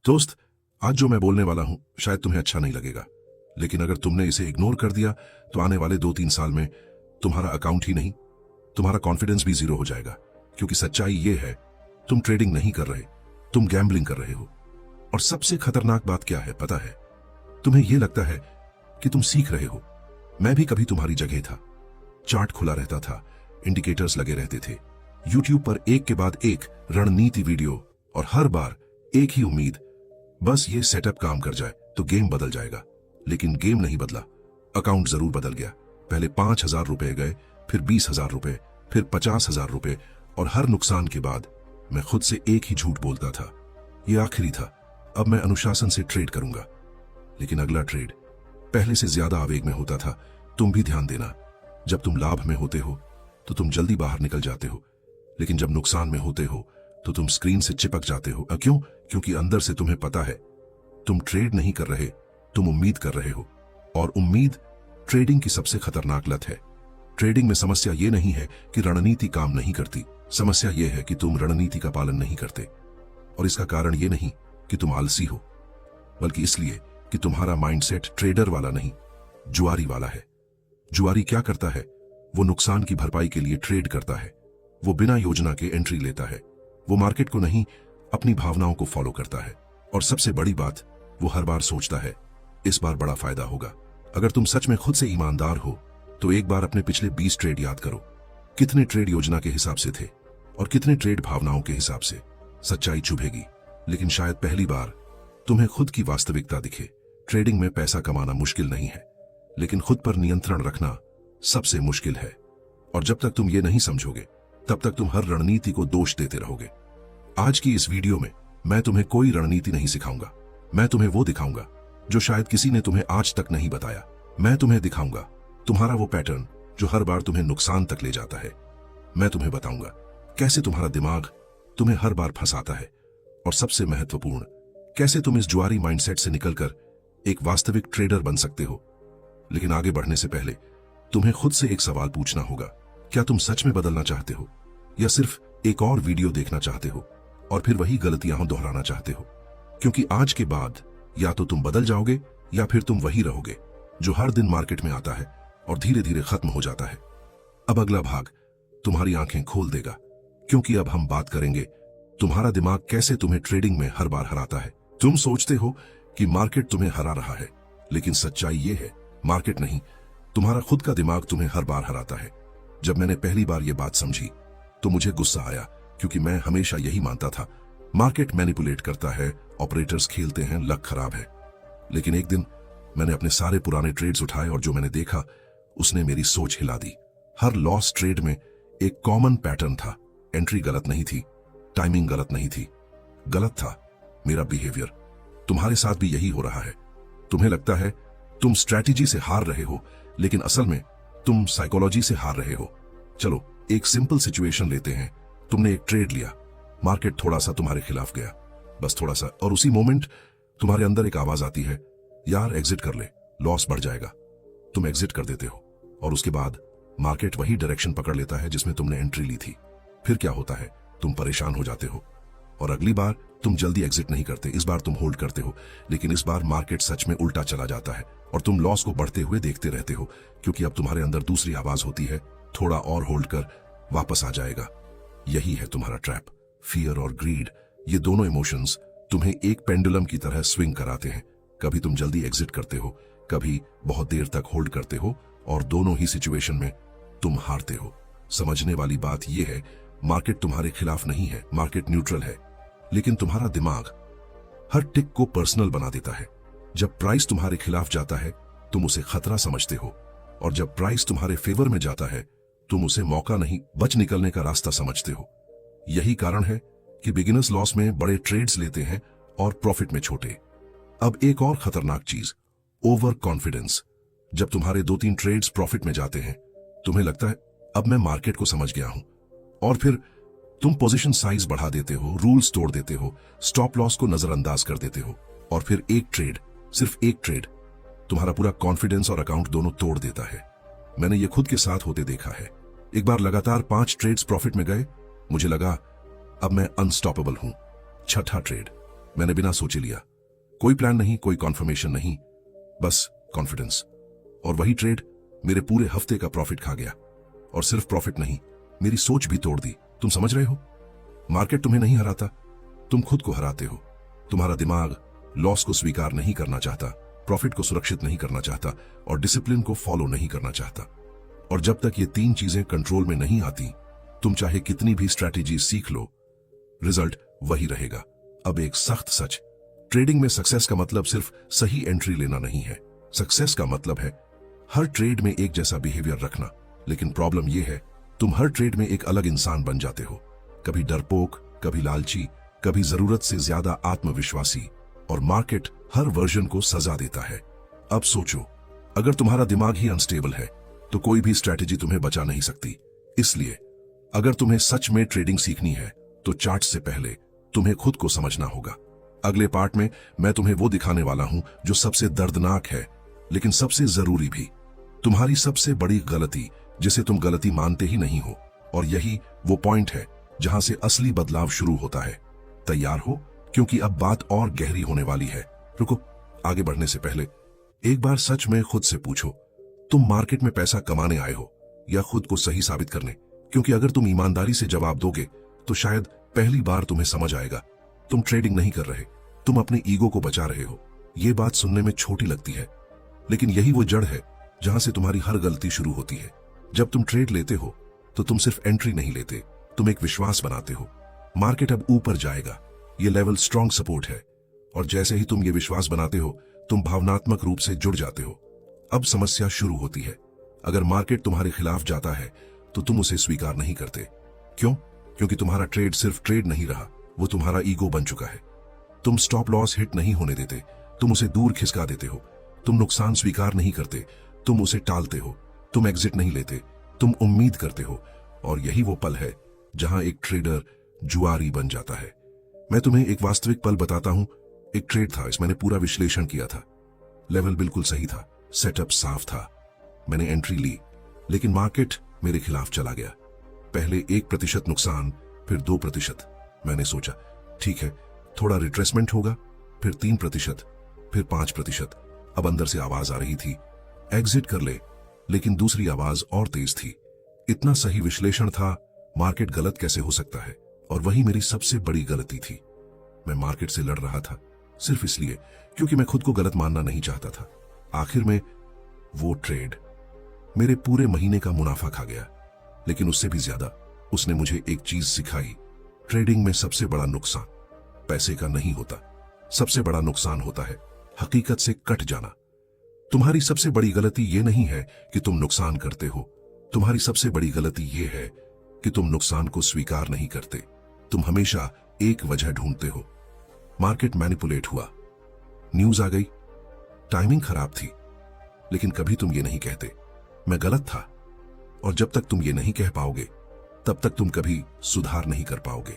दोस्त, आज जो मैं बोलने वाला हूं शायद तुम्हें अच्छा नहीं लगेगा, लेकिन अगर तुमने इसे इग्नोर कर दिया तो आने वाले 2-3 साल में तुम्हारा अकाउंट ही नहीं, तुम्हारा कॉन्फिडेंस भी जीरो हो जाएगा। क्योंकि सच्चाई यह है, तुम ट्रेडिंग नहीं कर रहे, तुम गैम्बलिंग कर रहे हो। और सबसे खतरनाक बात क्या है पता है? तुम्हें यह लगता है कि तुम सीख रहे हो। मैं भी कभी तुम्हारी जगह था। चार्ट खुला रहता था, इंडिकेटर्स लगे रहते थे, यूट्यूब पर एक के बाद एक रणनीति वीडियो, और हर बार एक ही उम्मीद, बस ये सेटअप काम कर जाए तो गेम बदल जाएगा। लेकिन गेम नहीं बदला, अकाउंट जरूर बदल गया। पहले 5,000 रुपए गए, फिर 20,000 रुपए, फिर 50,000 रुपए, और हर नुकसान के बाद मैं खुद से एक ही झूठ बोलता था, ये आखिरी था, अब मैं अनुशासन से ट्रेड करूंगा। लेकिन अगला ट्रेड पहले से ज्यादा आवेग में होता था। तुम भी ध्यान देना, जब तुम लाभ में होते हो तो तुम जल्दी बाहर निकल जाते हो, लेकिन जब नुकसान में होते हो तो तुम स्क्रीन से चिपक जाते हो। क्यों? क्योंकि अंदर से तुम्हें पता है तुम ट्रेड नहीं कर रहे, तुम उम्मीद कर रहे हो। और उम्मीद ट्रेडिंग की सबसे खतरनाक लत है। ट्रेडिंग में समस्या ये नहीं है कि रणनीति काम नहीं करती, समस्या ये है कि तुम रणनीति का पालन नहीं करते। और इसका कारण ये नहीं कि तुम आलसी हो, बल्कि इसलिए कि तुम्हारा माइंडसेट ट्रेडर वाला नहीं, जुआरी वाला है। जुआरी क्या करता है? वो नुकसान की भरपाई के लिए ट्रेड करता है। वो बिना योजना के एंट्री लेता है। वो मार्केट को नहीं, अपनी भावनाओं को फॉलो करता है। और सबसे बड़ी बात, वो हर बार सोचता है इस बार बड़ा फायदा होगा। अगर तुम सच में खुद से ईमानदार हो तो एक बार अपने पिछले 20 ट्रेड याद करो। कितने ट्रेड योजना के हिसाब से थे और कितने ट्रेड भावनाओं के हिसाब से। सच्चाई चुभेगी, लेकिन शायद पहली बार तुम्हें खुद की वास्तविकता दिखे। ट्रेडिंग में पैसा कमाना मुश्किल नहीं है, लेकिन खुद पर नियंत्रण रखना सबसे मुश्किल है। और जब तक तुम ये नहीं समझोगे, तब तक तुम हर रणनीति को दोष देते रहोगे। आज की इस वीडियो में मैं तुम्हें कोई रणनीति नहीं सिखाऊंगा, मैं तुम्हें वो दिखाऊंगा जो शायद किसी ने तुम्हें आज तक नहीं बताया। मैं तुम्हें दिखाऊंगा तुम्हारा वो पैटर्न जो हर बार तुम्हें नुकसान तक ले जाता है। मैं तुम्हें बताऊंगा कैसे तुम्हारा दिमाग तुम्हें हर बार फंसाता है, और सबसे महत्वपूर्ण, कैसे तुम इस जुआरी माइंडसेट से निकलकर एक वास्तविक ट्रेडर बन सकते हो। लेकिन आगे बढ़ने से पहले तुम्हें खुद से एक सवाल पूछना होगा, क्या तुम सच में बदलना चाहते हो, या सिर्फ एक और वीडियो देखना चाहते हो और फिर वही गलतियां दोहराना चाहते हो? क्योंकि आज के बाद या तो तुम बदल जाओगे या फिर तुम वही रहोगे जो हर दिन मार्केट में आता है और धीरे धीरे खत्म हो जाता है। अब अगला भाग तुम्हारी आंखें खोल देगा, क्योंकि अब हम बात करेंगे तुम्हारा दिमाग कैसे तुम्हें ट्रेडिंग में हर बार हराता है। तुम सोचते हो कि मार्केट तुम्हें हरा रहा है, लेकिन सच्चाई ये है, मार्केट नहीं, तुम्हारा खुद का दिमाग तुम्हें हर बार हराता है। जब मैंने पहली बार ये बात समझी तो मुझे गुस्सा आया, क्योंकि मैं हमेशा यही मानता था, मार्केट मैनिपुलेट करता है, ऑपरेटर्स खेलते हैं, लक खराब है। लेकिन एक दिन मैंने अपने सारे पुराने ट्रेड्स उठाए और जो मैंने देखा उसने मेरी सोच हिला दी। हर लॉस ट्रेड में एक कॉमन पैटर्न था। एंट्री गलत नहीं थी, टाइमिंग गलत नहीं थी, गलत था मेरा बिहेवियर। तुम्हारे साथ भी यही हो रहा है। तुम्हें लगता है तुम स्ट्रैटेजी से हार रहे हो, लेकिन असल में तुम साइकोलॉजी से हार रहे हो। चलो एक सिंपल सिचुएशन लेते हैं। तुमने एक ट्रेड लिया, मार्केट थोड़ा सा तुम्हारे खिलाफ गया, बस थोड़ा सा, और उसी मोमेंट तुम्हारे अंदर एक आवाज आती है, यार एग्जिट कर ले, लॉस बढ़ जाएगा। तुम एग्जिट कर देते हो और उसके बाद मार्केट वही डायरेक्शन पकड़ लेता है जिसमें तुमने एंट्री ली थी। फिर क्या होता है? तुम परेशान हो जाते हो और अगली बार तुम जल्दी एग्जिट नहीं करते, इस बार तुम होल्ड करते हो। लेकिन इस बार मार्केट सच में उल्टा चला जाता है और तुम लॉस को बढ़ते हुए देखते रहते हो, क्योंकि अब तुम्हारे अंदर दूसरी आवाज होती है, थोड़ा और होल्ड कर, वापस आ जाएगा। यही है तुम्हारा ट्रैप। फियर और ग्रीड, ये दोनों इमोशंस तुम्हें एक पेंडुलम की तरह स्विंग कराते हैं। कभी तुम जल्दी एग्जिट करते हो, कभी बहुत देर तक होल्ड करते हो, और दोनों ही सिचुएशन में तुम हारते हो। समझने वाली बात यह है, मार्केट तुम्हारे खिलाफ नहीं है, मार्केट न्यूट्रल है, लेकिन तुम्हारा दिमाग हर टिक को पर्सनल बना देता है। जब प्राइस तुम्हारे खिलाफ जाता है तुम उसे खतरा समझते हो, और जब प्राइस तुम्हारे फेवर में जाता है तुम उसे मौका नहीं, बच निकलने का रास्ता समझते हो। यही कारण है कि बिगिनर्स लॉस में बड़े ट्रेड्स लेते हैं और प्रॉफिट में छोटे। अब एक और खतरनाक चीज, ओवर कॉन्फिडेंस। जब तुम्हारे 2-3 ट्रेड्स प्रॉफिट में जाते हैं तुम्हें लगता है अब मैं मार्केट को समझ गया हूं, और फिर तुम पोजीशन साइज बढ़ा देते हो, रूल्स तोड़ देते हो, स्टॉप लॉस को नजरअंदाज कर देते हो, और फिर एक ट्रेड, सिर्फ एक ट्रेड, तुम्हारा पूरा कॉन्फिडेंस और अकाउंट दोनों तोड़ देता है। मैंने ये खुद के साथ होते देखा है। एक बार लगातार 5 ट्रेड्स प्रॉफिट में गए, मुझे लगा अब मैं अनस्टॉपेबल हूं। छठा ट्रेड मैंने बिना सोचे लिया। कोई प्लान नहीं, कोई कॉन्फर्मेशन नहीं, बस कॉन्फिडेंस। और वही ट्रेड मेरे पूरे हफ्ते का प्रॉफिट खा गया। और सिर्फ प्रॉफिट नहीं, मेरी सोच भी तोड़ दी। तुम समझ रहे हो? मार्केट तुम्हें नहीं हराता, तुम खुद को हराते हो। तुम्हारा दिमाग लॉस को स्वीकार नहीं करना चाहता, प्रॉफिट को सुरक्षित नहीं करना चाहता और डिसिप्लिन को फॉलो नहीं करना चाहता। और जब तक ये तीन चीजें कंट्रोल में नहीं आती, तुम चाहे कितनी भी स्ट्रैटेजी सीख लो, रिजल्ट वही रहेगा। अब एक सख्त सच, ट्रेडिंग में सक्सेस का मतलब सिर्फ सही एंट्री लेना नहीं है। सक्सेस का मतलब है हर ट्रेड में एक जैसा बिहेवियर रखना। लेकिन प्रॉब्लम यह है, तुम हर ट्रेड में एक अलग इंसान बन जाते हो। कभी डरपोक, कभी लालची, कभी जरूरत से ज्यादा आत्मविश्वासी, और मार्केट हर वर्जन को सजा देता है। अब सोचो, अगर तुम्हारा दिमाग ही अनस्टेबल है तो कोई भी स्ट्रैटेजी तुम्हें बचा नहीं सकती। इसलिए अगर तुम्हें सच में ट्रेडिंग सीखनी है तो चार्ट से पहले तुम्हें खुद को समझना होगा। अगले पार्ट में मैं तुम्हें वो दिखाने वाला हूं जो सबसे दर्दनाक है, लेकिन सबसे जरूरी भी। तुम्हारी सबसे बड़ी गलती जिसे तुम गलती मानते ही नहीं हो। और यही वो पॉइंट है जहां से असली बदलाव शुरू होता है। तैयार हो? क्योंकि अब बात और गहरी होने वाली है। रुको, आगे बढ़ने से पहले एक बार सच में खुद से पूछो, तुम मार्केट में पैसा कमाने आए हो या खुद को सही साबित करने? क्योंकि अगर तुम ईमानदारी से जवाब दोगे तो शायद पहली बार तुम्हें समझ आएगा, तुम ट्रेडिंग नहीं कर रहे, तुम अपने ईगो को बचा रहे हो। ये बात सुनने में छोटी लगती है, लेकिन यही वो जड़ है जहां से तुम्हारी हर गलती शुरू होती है। जब तुम ट्रेड लेते हो तो तुम सिर्फ एंट्री नहीं लेते, तुम एक विश्वास बनाते हो। मार्केट अब ऊपर जाएगा, ये लेवल स्ट्रॉन्ग सपोर्ट है। और जैसे ही तुम ये विश्वास बनाते हो, तुम भावनात्मक रूप से जुड़ जाते हो। अब समस्या शुरू होती है। अगर मार्केट तुम्हारे खिलाफ जाता है तो तुम उसे स्वीकार नहीं करते। क्यों? क्योंकि तुम्हारा ट्रेड सिर्फ ट्रेड नहीं रहा, वो तुम्हारा ईगो बन चुका है। तुम स्टॉप लॉस हिट नहीं होने देते, तुम उसे दूर खिसका देते हो। तुम नुकसान स्वीकार नहीं करते, तुम उसे टालते हो। तुम एग्जिट नहीं लेते, तुम उम्मीद करते हो। और यही वो पल है जहां एक ट्रेडर जुआरी बन जाता है। मैं तुम्हें एक वास्तविक पल बताता हूं। एक ट्रेड था, इस मैंने पूरा विश्लेषण किया था, लेवल बिल्कुल सही था, सेटअप साफ था, मैंने एंट्री ली, लेकिन मार्केट मेरे खिलाफ चला गया। पहले 1% नुकसान, फिर 2%। मैंने सोचा ठीक है, थोड़ा रिट्रेसमेंट होगा, फिर 3%, फिर 5%। अब अंदर से आवाज आ रही थी, एग्जिट कर ले, लेकिन दूसरी आवाज और तेज थी, इतना सही विश्लेषण था, मार्केट गलत कैसे हो सकता है? और वही मेरी सबसे बड़ी गलती थी। मैं मार्केट से लड़ रहा था सिर्फ इसलिए क्योंकि मैं खुद को गलत मानना नहीं चाहता था। आखिर में वो ट्रेड मेरे पूरे महीने का मुनाफा खा गया, लेकिन उससे भी ज्यादा उसने मुझे एक चीज सिखाई। ट्रेडिंग में सबसे बड़ा नुकसान पैसे का नहीं होता, सबसे बड़ा नुकसान होता है हकीकत से कट जाना। तुम्हारी सबसे बड़ी गलती यह नहीं है कि तुम नुकसान करते हो, तुम्हारी सबसे बड़ी गलती यह है कि तुम नुकसान को स्वीकार नहीं करते। तुम हमेशा एक वजह ढूंढते हो। मार्केट मैनिपुलेट हुआ, न्यूज आ गई, टाइमिंग खराब थी, लेकिन कभी तुम ये नहीं कहते मैं गलत था। और जब तक तुम ये नहीं कह पाओगे, तब तक तुम कभी सुधार नहीं कर पाओगे।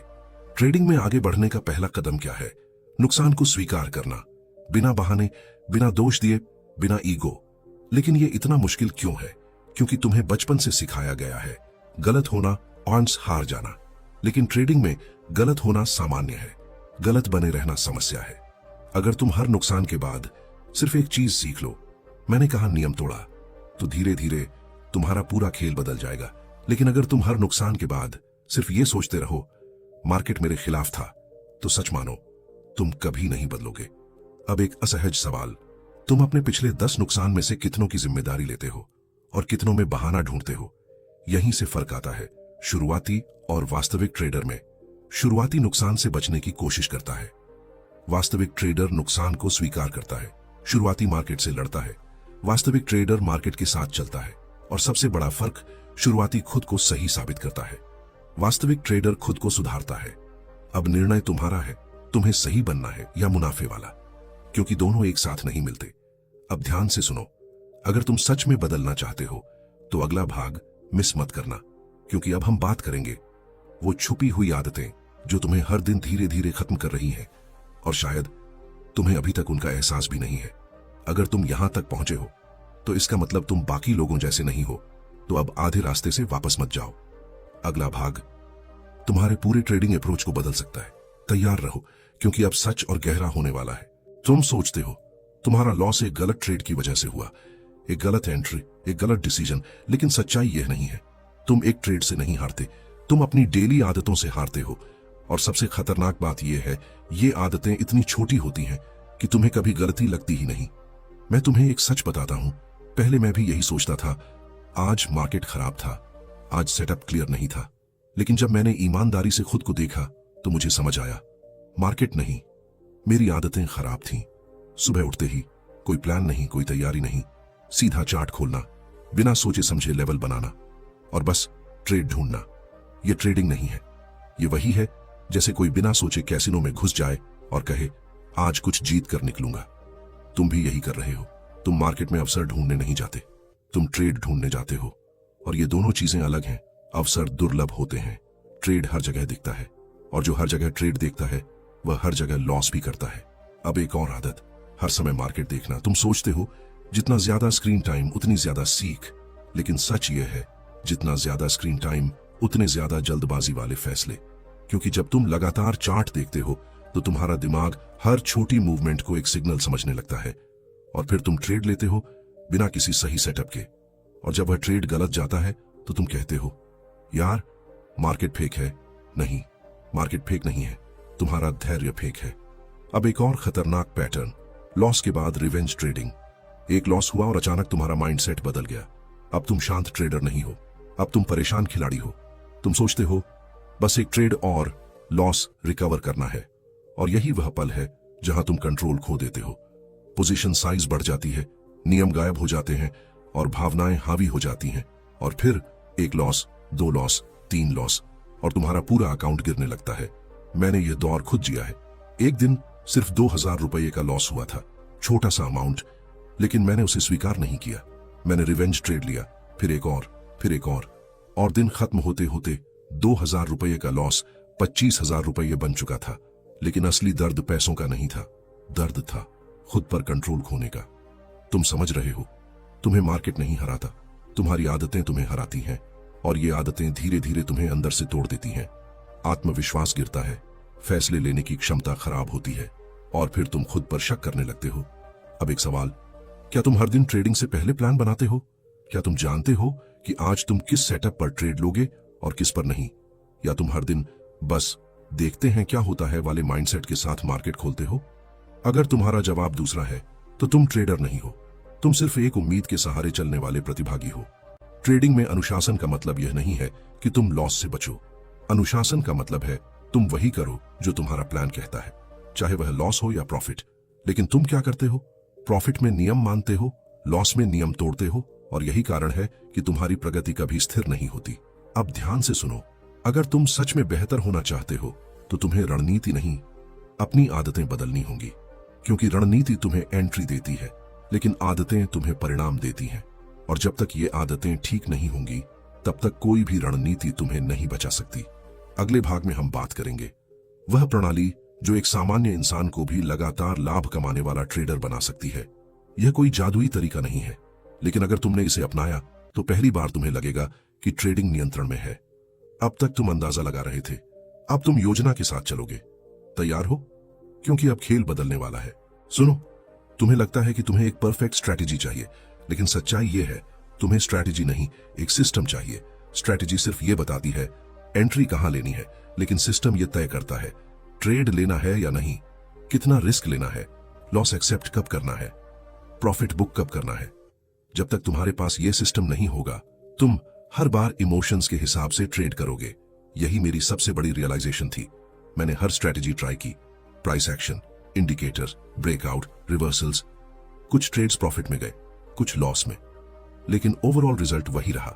ट्रेडिंग में आगे बढ़ने का पहला कदम क्या है? नुकसान को स्वीकार करना, बिना बहाने, बिना दोष दिए, बिना ईगो। लेकिन ये इतना मुश्किल क्यों है? क्योंकि तुम्हें बचपन से सिखाया गया है गलत होना ऑन्स हार जाना। लेकिन ट्रेडिंग में गलत होना सामान्य है, गलत बने रहना समस्या है। अगर तुम हर नुकसान के बाद सिर्फ एक चीज सीख लो, मैंने कहा नियम तोड़ा, तो धीरे धीरे तुम्हारा पूरा खेल बदल जाएगा। लेकिन अगर तुम हर नुकसान के बाद सिर्फ ये सोचते रहो मार्केट मेरे खिलाफ था, तो सच मानो तुम कभी नहीं बदलोगे। अब एक असहज सवाल, तुम अपने पिछले 10 नुकसान में से कितनों की जिम्मेदारी लेते हो और कितनों में बहाना ढूंढते हो? यहीं से फर्क आता है शुरुआती और वास्तविक ट्रेडर में। शुरुआती नुकसान से बचने की कोशिश करता है, वास्तविक ट्रेडर नुकसान को स्वीकार करता है। शुरुआती मार्केट से लड़ता है, वास्तविक ट्रेडर मार्केट के साथ चलता है। और सबसे बड़ा फर्क, शुरुआती खुद को सही साबित करता है, वास्तविक ट्रेडर खुद को सुधारता है। अब निर्णय तुम्हारा है, तुम्हें सही बनना है या मुनाफे वाला, क्योंकि दोनों एक साथ नहीं मिलते। अब ध्यान से सुनो, अगर तुम सच में बदलना चाहते हो तो अगला भाग मिस मत करना, क्योंकि अब हम बात करेंगे वो छुपी हुई आदतें जो तुम्हें हर दिन धीरे धीरे खत्म कर रही हैं, और शायद तुम्हें अभी तक उनका एहसास भी नहीं है। अगर तुम यहां तक पहुंचे हो तो इसका मतलब तुम बाकी लोगों जैसे नहीं हो। तो अब आधे रास्ते से वापस मत जाओ। अगला भाग तुम्हारे पूरे ट्रेडिंग अप्रोच को बदल सकता है। तैयार रहो, क्योंकि अब सच और गहरा होने वाला है। तुम सोचते हो तुम्हारा लॉस एक गलत ट्रेड की वजह से हुआ, एक गलत एंट्री, एक गलत डिसीजन, लेकिन सच्चाई यह नहीं है। तुम एक ट्रेड से नहीं हारते, तुम अपनी डेली आदतों से हारते हो। और सबसे खतरनाक बात यह है, ये आदतें इतनी छोटी होती हैं कि तुम्हें कभी गलती लगती ही नहीं। मैं तुम्हें एक सच बताता हूं, पहले मैं भी यही सोचता था, आज मार्केट खराब था, आज सेटअप क्लियर नहीं था। लेकिन जब मैंने ईमानदारी से खुद को देखा तो मुझे समझ आया, मार्केट नहीं, मेरी आदतें खराब थीं। सुबह उठते ही कोई प्लान नहीं, कोई तैयारी नहीं, सीधा चार्ट खोलना, बिना सोचे समझे लेवल बनाना और बस ट्रेड ढूंढना। यह ट्रेडिंग नहीं है, यह वही है जैसे कोई बिना सोचे कैसीनो में घुस जाए और कहे आज कुछ जीत कर निकलूंगा। तुम भी यही कर रहे हो। तुम मार्केट में अवसर ढूंढने नहीं जाते, तुम ट्रेड ढूंढने जाते हो। और ये दोनों चीजें अलग हैं। अवसर दुर्लभ होते हैं, ट्रेड हर जगह दिखता है, और जो हर जगह ट्रेड देखता है वह हर जगह लॉस भी करता है। अब एक और आदत, हर समय मार्केट देखना। तुम सोचते हो जितना ज्यादा स्क्रीन टाइम उतनी ज्यादा सीख, लेकिन सच यह है जितना ज्यादा स्क्रीन टाइम उतने ज्यादा जल्दबाजी वाले फैसले। क्योंकि जब तुम लगातार चार्ट देखते हो तो तुम्हारा दिमाग हर छोटी मूवमेंट को एक सिग्नल समझने लगता है, और फिर तुम ट्रेड लेते हो बिना किसी सही सेटअप के। और जब वह ट्रेड गलत जाता है तो तुम कहते हो यार मार्केट फेक है। नहीं, मार्केट फेक नहीं है, तुम्हारा धैर्य फेक है। अब एक और खतरनाक पैटर्न, लॉस के बाद रिवेंज ट्रेडिंग। एक लॉस हुआ और अचानक तुम्हारा माइंडसेट बदल गया। अब तुम शांत ट्रेडर नहीं हो, अब तुम परेशान खिलाड़ी हो। तुम सोचते हो बस एक ट्रेड और लॉस रिकवर करना है, और यही वह पल है जहां तुम कंट्रोल खो देते हो। पोजीशन साइज बढ़ जाती है, नियम गायब हो जाते हैं और भावनाएं हावी हो जाती हैं, और फिर एक लॉस, 2 लॉस, 3 लॉस, और तुम्हारा पूरा अकाउंट गिरने लगता है। मैंने यह दौर खुद जिया है। एक दिन सिर्फ 2000 रुपये का लॉस हुआ था, छोटा सा अमाउंट, लेकिन मैंने उसे स्वीकार नहीं किया। मैंने रिवेंज ट्रेड लिया, फिर एक और, फिर एक और दिन खत्म होते होते 2000 रुपये का लॉस 25,000 रुपये बन चुका था। लेकिन असली दर्द पैसों का नहीं था, दर्द था खुद पर कंट्रोल खोने का। तुम समझ रहे हो, तुम्हें मार्केट नहीं हराता, तुम्हारी आदतें तुम्हें हराती हैं, और ये आदतें धीरे धीरे तुम्हें अंदर से तोड़ देती हैं। आत्मविश्वास गिरता है, फैसले लेने की क्षमता खराब होती है, और फिर तुम खुद पर शक करने लगते हो। अब एक सवाल, क्या तुम हर दिन ट्रेडिंग से पहले प्लान बनाते हो? क्या तुम जानते हो कि आज तुम किस सेटअप पर ट्रेड लोगे और किस पर नहीं? या तुम हर दिन बस देखते हैं क्या होता है वाले माइंडसेट के साथ मार्केट खोलते हो? अगर तुम्हारा जवाब दूसरा है तो तुम ट्रेडर नहीं हो, तुम सिर्फ एक उम्मीद के सहारे चलने वाले प्रतिभागी हो। ट्रेडिंग में अनुशासन का मतलब यह नहीं है कि तुम लॉस से बचो। अनुशासन का मतलब है तुम वही करो जो तुम्हारा प्लान कहता है, चाहे वह लॉस हो या प्रॉफिट। लेकिन तुम क्या करते हो? प्रॉफिट में नियम मानते हो, लॉस में नियम तोड़ते हो, और यही कारण है कि तुम्हारी प्रगति कभी स्थिर नहीं होती। अब ध्यान से सुनो, अगर तुम सच में बेहतर होना चाहते हो तो तुम्हें रणनीति नहीं, अपनी आदतें बदलनी होंगी। क्योंकि रणनीति तुम्हें एंट्री देती है, लेकिन आदतें तुम्हें परिणाम देती हैं। और जब तक ये आदतें ठीक नहीं होंगी तब तक कोई भी रणनीति तुम्हें नहीं बचा सकती। अगले भाग में हम बात करेंगे वह प्रणाली जो एक सामान्य इंसान को भी लगातार लाभ कमाने वाला ट्रेडर बना सकती है। यह कोई जादुई तरीका नहीं है, लेकिन अगर तुमने इसे अपनाया तो पहली बार तुम्हें लगेगा कि ट्रेडिंग नियंत्रण में है। अब तक तुम अंदाजा लगा रहे थे, अब तुम योजना के साथ चलोगे। तैयार हो? क्योंकि अब खेल बदलने वाला है। सुनो, तुम्हें लगता है कि तुम्हें एक परफेक्ट स्ट्रैटेजी चाहिए, लेकिन सच्चाई यह है तुम्हें स्ट्रैटेजी नहीं, एक सिस्टम चाहिए। स्ट्रैटेजी सिर्फ यह बताती है एंट्री कहां लेनी है, लेकिन सिस्टम यह तय करता है ट्रेड लेना है या नहीं, कितना रिस्क लेना है, लॉस एक्सेप्ट कब करना है, प्रॉफिट बुक कब करना है। जब तक तुम्हारे पास यह सिस्टम नहीं होगा तुम हर बार इमोशंस के हिसाब से ट्रेड करोगे। यही मेरी सबसे बड़ी रियलाइजेशन थी। मैंने हर स्ट्रैटेजी ट्राई की, price action, indicator, breakout, reversals. कुछ ट्रेड्स प्रॉफिट में गए, कुछ लॉस में, लेकिन ओवरऑल रिजल्ट वही रहा।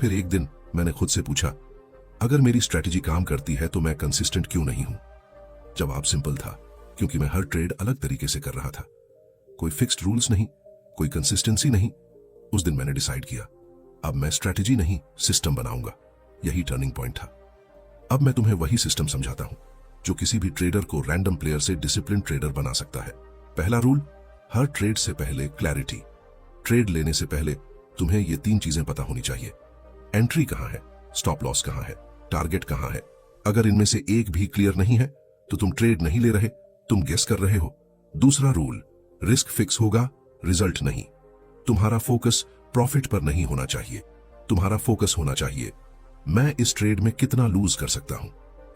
फिर एक दिन मैंने खुद से पूछा, अगर मेरी स्ट्रैटेजी काम करती है तो मैं कंसिस्टेंट क्यों नहीं हूं? जवाब सिंपल था, क्योंकि मैं हर ट्रेड अलग तरीके से कर रहा था। कोई फिक्स्ड रूल्स नहीं, कोई कंसिस्टेंसी नहीं। उस दिन मैंने डिसाइड किया, अब मैं स्ट्रैटेजी नहीं सिस्टम बनाऊंगा। यही टर्निंग पॉइंट था। अब मैं तुम्हें वही सिस्टम समझाता हूं जो किसी भी ट्रेडर को रैंडम प्लेयर से डिसिप्लिन ट्रेडर बना सकता है। पहला रूल, हर ट्रेड से पहले क्लैरिटी। ट्रेड लेने से पहले तुम्हें ये 3 चीजें पता होनी चाहिए। एंट्री कहां है, स्टॉप लॉस कहां है, टारगेट कहां है। अगर इनमें से एक भी क्लियर नहीं है तो तुम ट्रेड नहीं ले रहे, तुम गेस कर रहे हो। दूसरा रूल, रिस्क फिक्स होगा, रिजल्ट नहीं। तुम्हारा फोकस प्रॉफिट पर नहीं होना चाहिए, तुम्हारा फोकस होना चाहिए मैं इस ट्रेड में कितना लूज कर सकता हूं।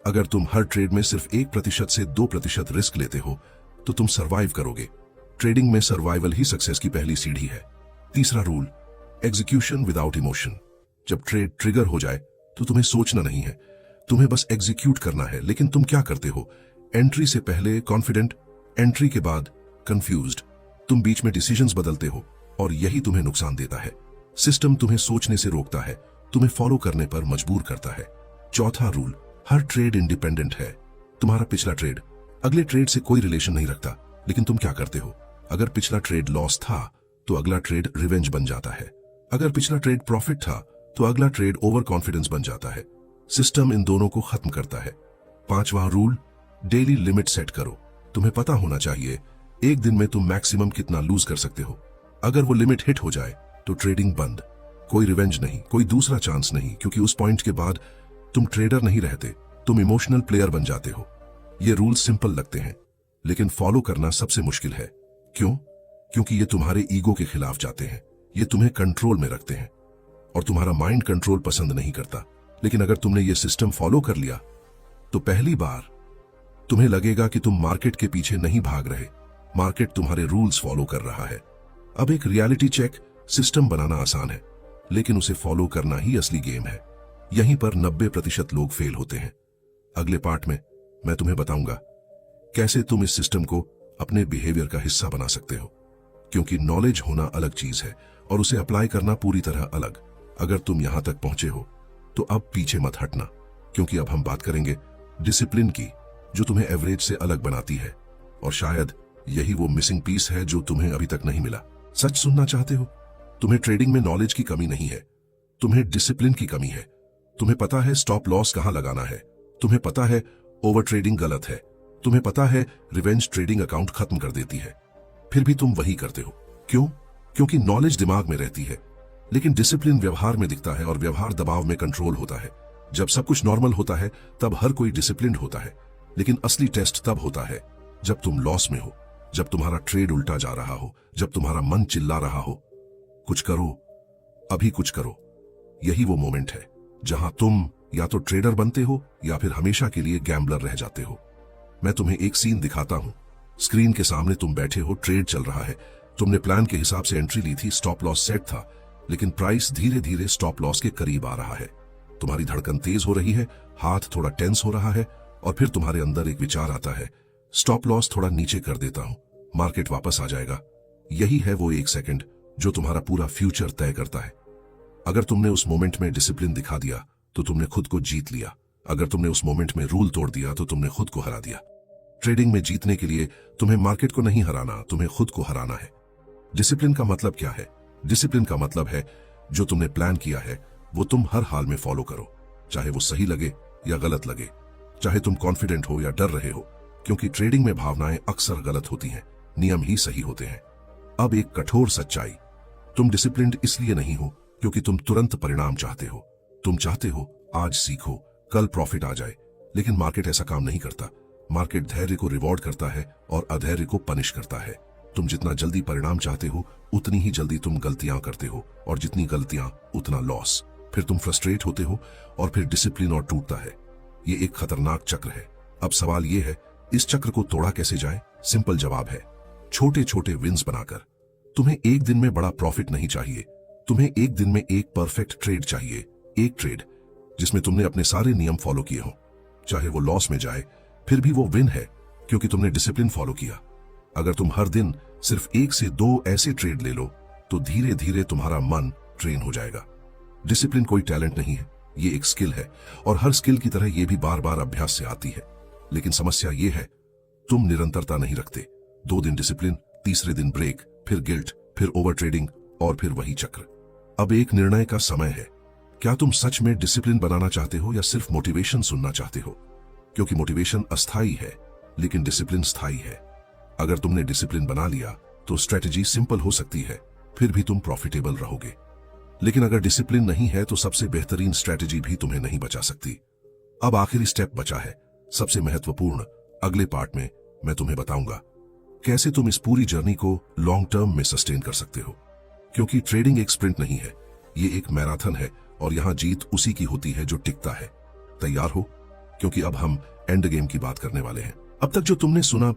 अगर तुम हर ट्रेड में सिर्फ 1% से 2% रिस्क लेते हो तो तुम सरवाइव करोगे। ट्रेडिंग में सर्वाइवल ही सक्सेस की पहली सीढ़ी है। तीसरा रूल, एग्जीक्यूशन विदाउट इमोशन। जब ट्रेड ट्रिगर हो जाए तो तुम्हें सोचना नहीं है, तुम्हें बस एग्जीक्यूट करना है। लेकिन तुम क्या करते हो? एंट्री से पहले कॉन्फिडेंट, एंट्री के बाद कंफ्यूज्ड। तुम बीच में डिसीजंस बदलते हो और यही तुम्हें नुकसान देता है। सिस्टम तुम्हें सोचने से रोकता है, तुम्हें फॉलो करने पर मजबूर करता है। चौथा रूल, हर ट्रेड इंडिपेंडेंट है। तुम्हारा पिछला ट्रेड अगले ट्रेड से कोई रिलेशन नहीं रखता, लेकिन तुम क्या करते हो? अगर पिछला ट्रेड लॉस था तो अगला ट्रेड रिवेंज बन जाता है। अगर पिछला ट्रेड प्रॉफिट था तो अगला ट्रेड ओवर कॉन्फिडेंस बन जाता है। सिस्टम इन दोनों को खत्म करता है। पांचवा रूल, डेली लिमिट सेट करो। तुम्हें पता होना चाहिए एक दिन में तुम मैक्सिमम कितना लूज कर सकते हो। अगर वो लिमिट हिट हो जाए तो ट्रेडिंग बंद। कोई रिवेंज नहीं, कोई दूसरा चांस नहीं, क्योंकि उस पॉइंट के बाद तुम ट्रेडर नहीं रहते, तुम इमोशनल प्लेयर बन जाते हो। ये रूल्स सिंपल लगते हैं लेकिन फॉलो करना सबसे मुश्किल है। क्यों? क्योंकि ये तुम्हारे ईगो के खिलाफ जाते हैं, ये तुम्हें कंट्रोल में रखते हैं और तुम्हारा माइंड कंट्रोल पसंद नहीं करता। लेकिन अगर तुमने ये सिस्टम फॉलो कर लिया तो पहली बार तुम्हें लगेगा कि तुम मार्केट के पीछे नहीं भाग रहे, मार्केट तुम्हारे रूल्स फॉलो कर रहा है। अब एक रियलिटी चेक, सिस्टम बनाना आसान है लेकिन उसे फॉलो करना ही असली गेम है। यहीं पर 90% लोग फेल होते हैं। अगले पार्ट में मैं तुम्हें बताऊंगा कैसे तुम इस सिस्टम को अपने बिहेवियर का हिस्सा बना सकते हो, क्योंकि नॉलेज होना अलग चीज है और उसे अप्लाई करना पूरी तरह अलग। अगर तुम यहां तक पहुंचे हो तो अब पीछे मत हटना, क्योंकि अब हम बात करेंगे डिसिप्लिन की, जो तुम्हें एवरेज से अलग बनाती है। और शायद यही वो मिसिंग पीस है जो तुम्हें अभी तक नहीं मिला। सच सुनना चाहते हो? तुम्हें ट्रेडिंग में नॉलेज की कमी नहीं है, तुम्हें डिसिप्लिन की कमी है। तुम्हें पता है स्टॉप लॉस कहां लगाना है, तुम्हें पता है ओवर ट्रेडिंग गलत है, तुम्हें पता है रिवेंज ट्रेडिंग अकाउंट खत्म कर देती है, फिर भी तुम वही करते हो। क्यों? क्योंकि नॉलेज दिमाग में रहती है लेकिन डिसिप्लिन व्यवहार में दिखता है और व्यवहार दबाव में कंट्रोल होता है। जब सब कुछ नॉर्मल होता है तब हर कोई डिसिप्लिन्ड होता है, लेकिन असली टेस्ट तब होता है जब तुम लॉस में हो, जब तुम्हारा ट्रेड उल्टा जा रहा हो, जब तुम्हारा मन चिल्ला रहा हो, कुछ करो, अभी कुछ करो। यही वो मोमेंट है जहां तुम या तो ट्रेडर बनते हो या फिर हमेशा के लिए गैम्बलर रह जाते हो। मैं तुम्हें एक सीन दिखाता हूं। स्क्रीन के सामने तुम बैठे हो, ट्रेड चल रहा है, तुमने प्लान के हिसाब से एंट्री ली थी, स्टॉप लॉस सेट था, लेकिन प्राइस धीरे धीरे स्टॉप लॉस के करीब आ रहा है। तुम्हारी धड़कन तेज हो रही है, हाथ थोड़ा टेंस हो रहा है और फिर तुम्हारे अंदर एक विचार आता है, स्टॉप लॉस थोड़ा नीचे कर देता हूं, मार्केट वापस आ जाएगा। यही है वो 1 सेकंड जो तुम्हारा पूरा फ्यूचर तय करता है। अगर तुमने उस मोमेंट में डिसिप्लिन दिखा दिया तो तुमने खुद को जीत लिया। अगर तुमने उस मोमेंट में रूल तोड़ दिया तो तुमने खुद को हरा दिया। ट्रेडिंग में जीतने के लिए तुम्हें मार्केट को नहीं हराना, तुम्हें खुद को हराना है। डिसिप्लिन का मतलब क्या है? डिसिप्लिन का मतलब है जो तुमने प्लान किया है वो तुम हर हाल में फॉलो करो, चाहे वो सही लगे या गलत लगे, चाहे तुम कॉन्फिडेंट हो या डर रहे हो, क्योंकि ट्रेडिंग में भावनाएं अक्सर गलत होती हैं, नियम ही सही होते हैं। अब एक कठोर सच्चाई, तुम डिसिप्लिन्ड इसलिए नहीं हो क्योंकि तुम तुरंत परिणाम चाहते हो। तुम चाहते हो आज सीखो, कल प्रॉफिट आ जाए, लेकिन मार्केट ऐसा काम नहीं करता। मार्केट धैर्य को रिवॉर्ड करता है और अधैर्य को पनिश करता है। तुम जितना जल्दी परिणाम चाहते हो उतनी ही जल्दी तुम गलतियां करते हो, और जितनी गलतियां उतना लॉस। फिर तुम फ्रस्ट्रेट होते हो और फिर डिसिप्लिन और टूटता है। ये एक खतरनाक चक्र है। अब सवाल ये है, इस चक्र को तोड़ा कैसे जाए? सिंपल जवाब है, छोटे छोटे विंस बनाकर। तुम्हें एक दिन में बड़ा प्रॉफिट नहीं चाहिए, तुम्हें एक दिन में एक परफेक्ट ट्रेड चाहिए। एक ट्रेड जिसमें तुमने अपने सारे नियम फॉलो किए हो, चाहे वो लॉस में जाए फिर भी वो विन है, क्योंकि तुमने डिसिप्लिन फॉलो किया। अगर तुम हर दिन सिर्फ 1 से 2 ऐसे ट्रेड ले लो तो धीरे धीरे तुम्हारा मन ट्रेन हो जाएगा। डिसिप्लिन कोई टैलेंट नहीं है, ये एक स्किल है, और हर स्किल की तरह ये भी बार बार अभ्यास से आती है। लेकिन समस्या ये है, तुम निरंतरता नहीं रखते। 2 दिन डिसिप्लिन, तीसरे दिन ब्रेक, फिर गिल्ट, फिर ओवर ट्रेडिंग और फिर वही चक्र। अब एक निर्णय का समय है, क्या तुम सच में डिसिप्लिन बनाना चाहते हो या सिर्फ मोटिवेशन सुनना चाहते हो? क्योंकि मोटिवेशन अस्थायी है लेकिन डिसिप्लिन स्थायी है। अगर तुमने डिसिप्लिन बना लिया तो स्ट्रेटजी सिंपल हो सकती है, फिर भी तुम प्रॉफिटेबल रहोगे। लेकिन अगर डिसिप्लिन नहीं है तो सबसे बेहतरीन स्ट्रेटजी भी तुम्हें नहीं बचा सकती। अब आखिरी स्टेप बचा है, सबसे महत्वपूर्ण, अगले पार्ट में मैं तुम्हें बताऊंगा कैसे तुम इस पूरी जर्नी को लॉन्ग टर्म में सस्टेन कर सकते हो, क्योंकि ट्रेडिंग एक स्प्रिंट नहीं है, ये एक मैराथन है और यहां जीत उसी की होती है जो टिकता है। तैयार हो, क्योंकि अब हम एंड गेम की बात करने वाले हैं। अब तक जो तुमने सुना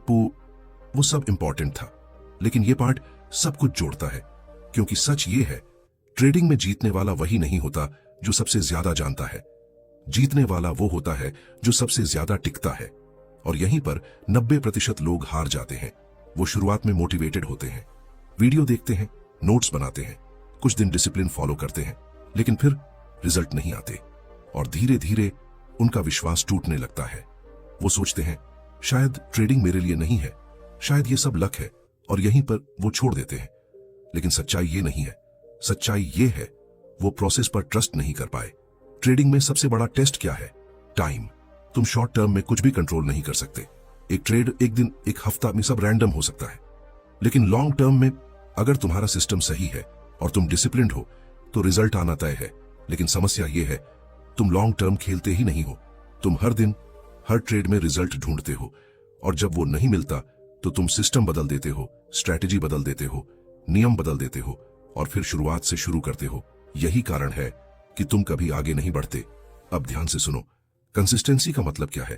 वो सब इंपॉर्टेंट था, लेकिन ये पार्ट सब कुछ जोड़ता है, क्योंकि सच ये है, ट्रेडिंग में जीतने वाला वही नहीं होता जो सबसे ज्यादा जानता है। जीतने वाला वो होता है जो सबसे ज्यादा टिकता है। और यहीं पर 90% लोग हार जाते हैं। वो शुरुआत में मोटिवेटेड होते हैं, वीडियो देखते हैं, नोट्स बनाते हैं, कुछ दिन डिसिप्लिन फॉलो करते हैं, लेकिन फिर रिजल्ट नहीं आते और धीरे धीरे उनका विश्वास टूटने लगता है। वो सोचते हैं शायद ट्रेडिंग मेरे लिए नहीं है, शायद ये सब लक है, और यहीं पर वो छोड़ देते हैं। लेकिन सच्चाई ये नहीं है। सच्चाई ये है वो प्रोसेस पर ट्रस्ट नहीं कर पाए। ट्रेडिंग में सबसे बड़ा टेस्ट क्या है? टाइम। तुम शॉर्ट टर्म में कुछ भी कंट्रोल नहीं कर सकते। एक ट्रेड, एक दिन, एक हफ्ता में सब रैंडम हो सकता है। लेकिन लॉन्ग टर्म में अगर तुम्हारा सिस्टम सही है और तुम डिसिप्लिन्ड हो तो रिजल्ट आना तय है। लेकिन समस्या यह है, तुम लॉन्ग टर्म खेलते ही नहीं हो। तुम हर दिन हर ट्रेड में रिजल्ट ढूंढते हो, और जब वो नहीं मिलता तो तुम सिस्टम बदल देते हो, स्ट्रैटेजी बदल देते हो, नियम बदल देते हो और फिर शुरुआत से शुरू करते हो। यही कारण है कि तुम कभी आगे नहीं बढ़ते। अब ध्यान से सुनो, कंसिस्टेंसी का मतलब क्या है?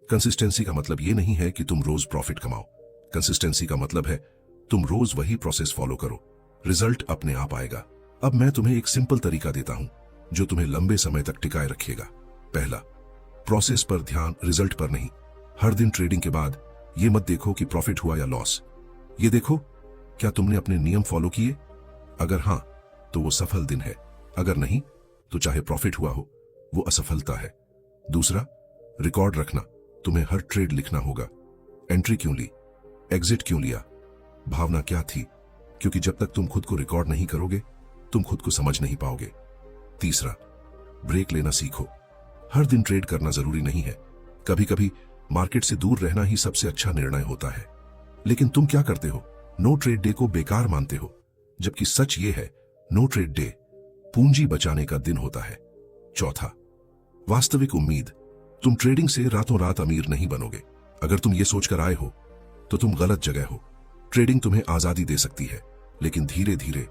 कंसिस्टेंसी का मतलब ये नहीं है कि तुम रोज प्रॉफिट कमाओ। कंसिस्टेंसी का मतलब है तुम रोज वही प्रोसेस फॉलो करो, रिजल्ट अपने आप आएगा। अब मैं तुम्हें एक सिंपल तरीका देता हूं जो तुम्हें लंबे समय तक टिकाए रखेगा। पहला, प्रोसेस पर ध्यान, रिजल्ट पर नहीं। हर दिन ट्रेडिंग के बाद ये मत देखो कि प्रॉफिट हुआ या लॉस, ये देखो क्या तुमने अपने नियम फॉलो किए। अगर हां तो वो सफल दिन है, अगर नहीं तो चाहे प्रॉफिट हुआ हो वो असफलता है। दूसरा, रिकॉर्ड रखना। तुम्हें हर ट्रेड लिखना होगा। एंट्री क्यों ली, एग्जिट क्यों लिया, भावना क्या थी, क्योंकि जब तक तुम खुद को रिकॉर्ड नहीं करोगे तुम खुद को समझ नहीं पाओगे। तीसरा, ब्रेक लेना सीखो। हर दिन ट्रेड करना जरूरी नहीं है, कभी कभी मार्केट से दूर रहना ही सबसे अच्छा निर्णय होता है। लेकिन तुम क्या करते हो? नो ट्रेड डे को बेकार मानते हो, जबकि सच ये है नो ट्रेड डे पूंजी बचाने का दिन होता है। चौथा, वास्तविक उम्मीद। तुम ट्रेडिंग से रातों रात अमीर नहीं बनोगे। अगर तुम ये सोचकर आए हो तो तुम गलत जगह हो। ट्रेडिंग तुम्हें आजादी दे सकती है, लेकिन धीरे धीरे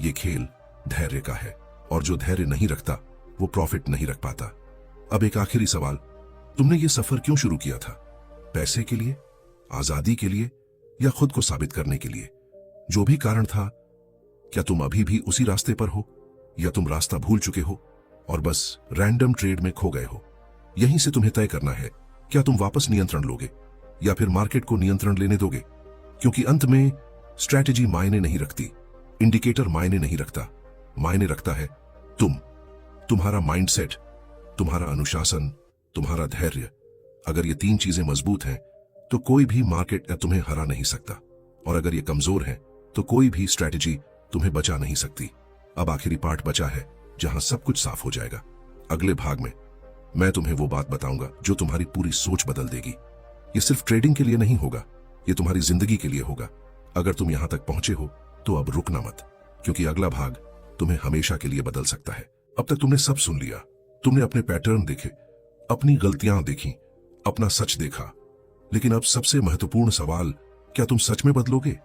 ये खेल धैर्य का है, और जो धैर्य नहीं रखता वो प्रॉफिट नहीं रख पाता। अब एक आखिरी सवाल, तुमने ये सफर क्यों शुरू किया था? पैसे के लिए, आजादी के लिए, या खुद को साबित करने के लिए? जो भी कारण था, क्या तुम अभी भी उसी रास्ते पर हो, या तुम रास्ता भूल चुके हो और बस रैंडम ट्रेड में खो गए हो? यहीं से तुम्हें तय करना है, क्या तुम वापस नियंत्रण लोगे या फिर मार्केट को नियंत्रण लेने दोगे? क्योंकि अंत में स्ट्रैटेजी मायने नहीं रखती, इंडिकेटर मायने नहीं रखता, मायने रखता है तुम्हारा माइंडसेट, तुम्हारा अनुशासन, तुम्हारा धैर्य। अगर ये तीन चीजें मजबूत हैं तो कोई भी मार्केट तुम्हें हरा नहीं सकता, और अगर ये कमजोर है तो कोई भी स्ट्रैटेजी तुम्हें बचा नहीं सकती। अब आखिरी पार्ट बचा है जहां सब कुछ साफ हो जाएगा। अगले भाग में मैं तुम्हें वो बात बताऊंगा जो तुम्हारी पूरी सोच बदल देगी। ये सिर्फ ट्रेडिंग के लिए नहीं होगा, ये तुम्हारी जिंदगी के लिए होगा। अगर तुम यहां तक पहुंचे हो तो अब रुकना मत, क्योंकि अगला भाग तुम्हें हमेशा के लिए बदल सकता है। अब तक तुमने सब सुन लिया, तुमने अपने पैटर्न देखे, अपनी गलतियां देखी, अपना सच देखा, लेकिन अब सबसे महत्वपूर्ण सवाल, क्या तुम सच में बदलोगे,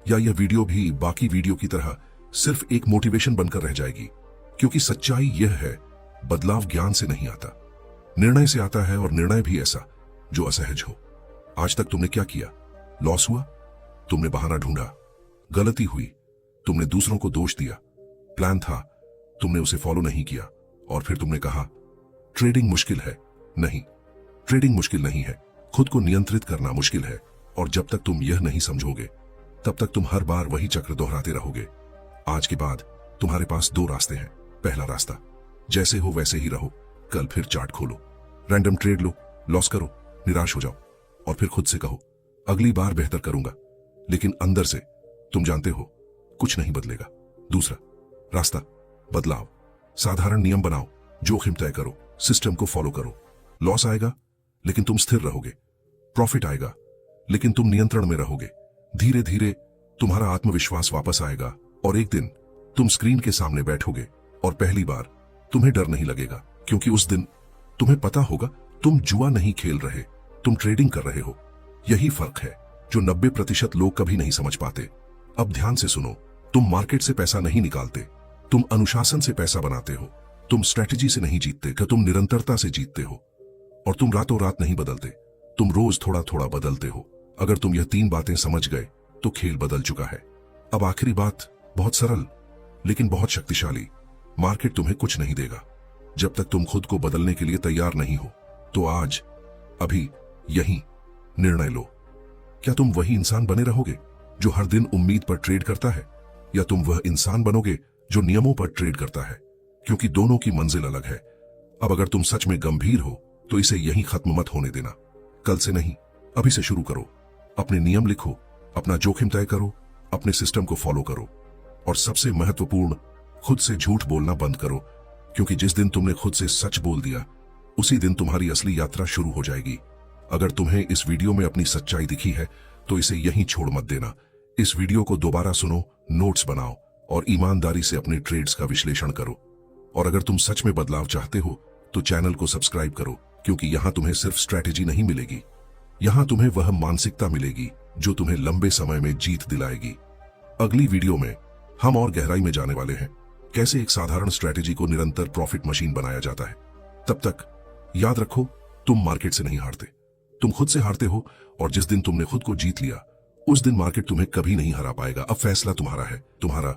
या यह वीडियो भी बाकी वीडियो की तरह सिर्फ एक मोटिवेशन बनकर रह जाएगी? क्योंकि सच्चाई यह है, बदलाव ज्ञान से नहीं आता, निर्णय से आता है, और निर्णय भी ऐसा जो असहज हो। आज तक तुमने क्या किया? लॉस हुआ, तुमने बहाना ढूंढा, गलती हुई, तुमने दूसरों को दोष दिया, प्लान था, तुमने उसे फॉलो नहीं किया, और फिर तुमने कहा ट्रेडिंग मुश्किल है। नहीं, ट्रेडिंग मुश्किल नहीं है, खुद को नियंत्रित करना मुश्किल है, और जब तक तुम यह नहीं समझोगे तब तक तुम हर बार वही चक्र दोहराते रहोगे। आज के बाद तुम्हारे पास दो रास्ते हैं। पहला रास्ता, जैसे हो वैसे ही रहो, कल फिर चार्ट खोलो, रैंडम ट्रेड लो, लॉस करो, निराश हो जाओ, और फिर खुद से कहो अगली बार बेहतर करूंगा, लेकिन अंदर से तुम जानते हो कुछ नहीं बदलेगा। दूसरा रास्ता, बदलाव। साधारण नियम बनाओ, जोखिम तय करो, सिस्टम को फॉलो करो। लॉस आएगा लेकिन तुम स्थिर रहोगे, प्रॉफिट आएगा लेकिन तुम नियंत्रण में रहोगे। धीरे धीरे तुम्हारा आत्मविश्वास वापस आएगा, और एक दिन तुम स्क्रीन के सामने बैठोगे और पहली बार तुम्हें डर नहीं लगेगा, क्योंकि उस दिन तुम्हें पता होगा तुम जुआ नहीं खेल रहे, तुम ट्रेडिंग कर रहे हो। यही फर्क है जो 90% लोग कभी नहीं समझ पाते। अब ध्यान से सुनो, तुम मार्केट से पैसा नहीं निकालते, तुम अनुशासन से पैसा बनाते हो। तुम स्ट्रेटजी से नहीं जीतते, तुम निरंतरता से जीतते हो। और तुम रातों रात नहीं बदलते, तुम रोज थोड़ा थोड़ा बदलते हो। अगर तुम यह 3 बातें समझ गए तो खेल बदल चुका है। अब आखिरी बात, बहुत सरल लेकिन बहुत शक्तिशाली। मार्केट तुम्हें कुछ नहीं देगा जब तक तुम खुद को बदलने के लिए तैयार नहीं हो। तो आज, अभी, यहीं निर्णय लो। क्या तुम वही इंसान बने रहोगे जो हर दिन उम्मीद पर ट्रेड करता है, या तुम वह इंसान बनोगे जो नियमों पर ट्रेड करता है? क्योंकि दोनों की मंजिल अलग है। अब अगर तुम सच में गंभीर हो तो इसे यहीं खत्म मत होने देना। कल से नहीं, अभी से शुरू करो। अपने नियम लिखो, अपना जोखिम तय करो, अपने सिस्टम को फॉलो करो, और सबसे महत्वपूर्ण, खुद से झूठ बोलना बंद करो। क्योंकि जिस दिन तुमने खुद से सच बोल दिया, उसी दिन तुम्हारी असली यात्रा शुरू हो जाएगी। अगर तुम्हें इस वीडियो में अपनी सच्चाई दिखी है तो इसे यहीं छोड़ मत देना। इस वीडियो को दोबारा सुनो, नोट्स बनाओ और ईमानदारी से अपने ट्रेड्स का विश्लेषण करो। और अगर तुम सच में बदलाव चाहते हो तो चैनल को सब्सक्राइब करो, क्योंकि यहां तुम्हें सिर्फ स्ट्रैटेजी नहीं मिलेगी, यहां तुम्हें वह मानसिकता मिलेगी जो तुम्हें लंबे समय में जीत दिलाएगी। अगली वीडियो में हम और गहराई में जाने वाले हैं, कैसे एक साधारण स्ट्रैटेजी को निरंतर प्रॉफिट मशीन बनाया जाता है। तब तक याद रखो, तुम मार्केट से नहीं हारते, तुम खुद से हारते हो। और जिस दिन तुमने खुद को जीत लिया, उस दिन मार्केट तुम्हें कभी नहीं हरा पाएगा। अब फैसला तुम्हारा है, तुम्हारा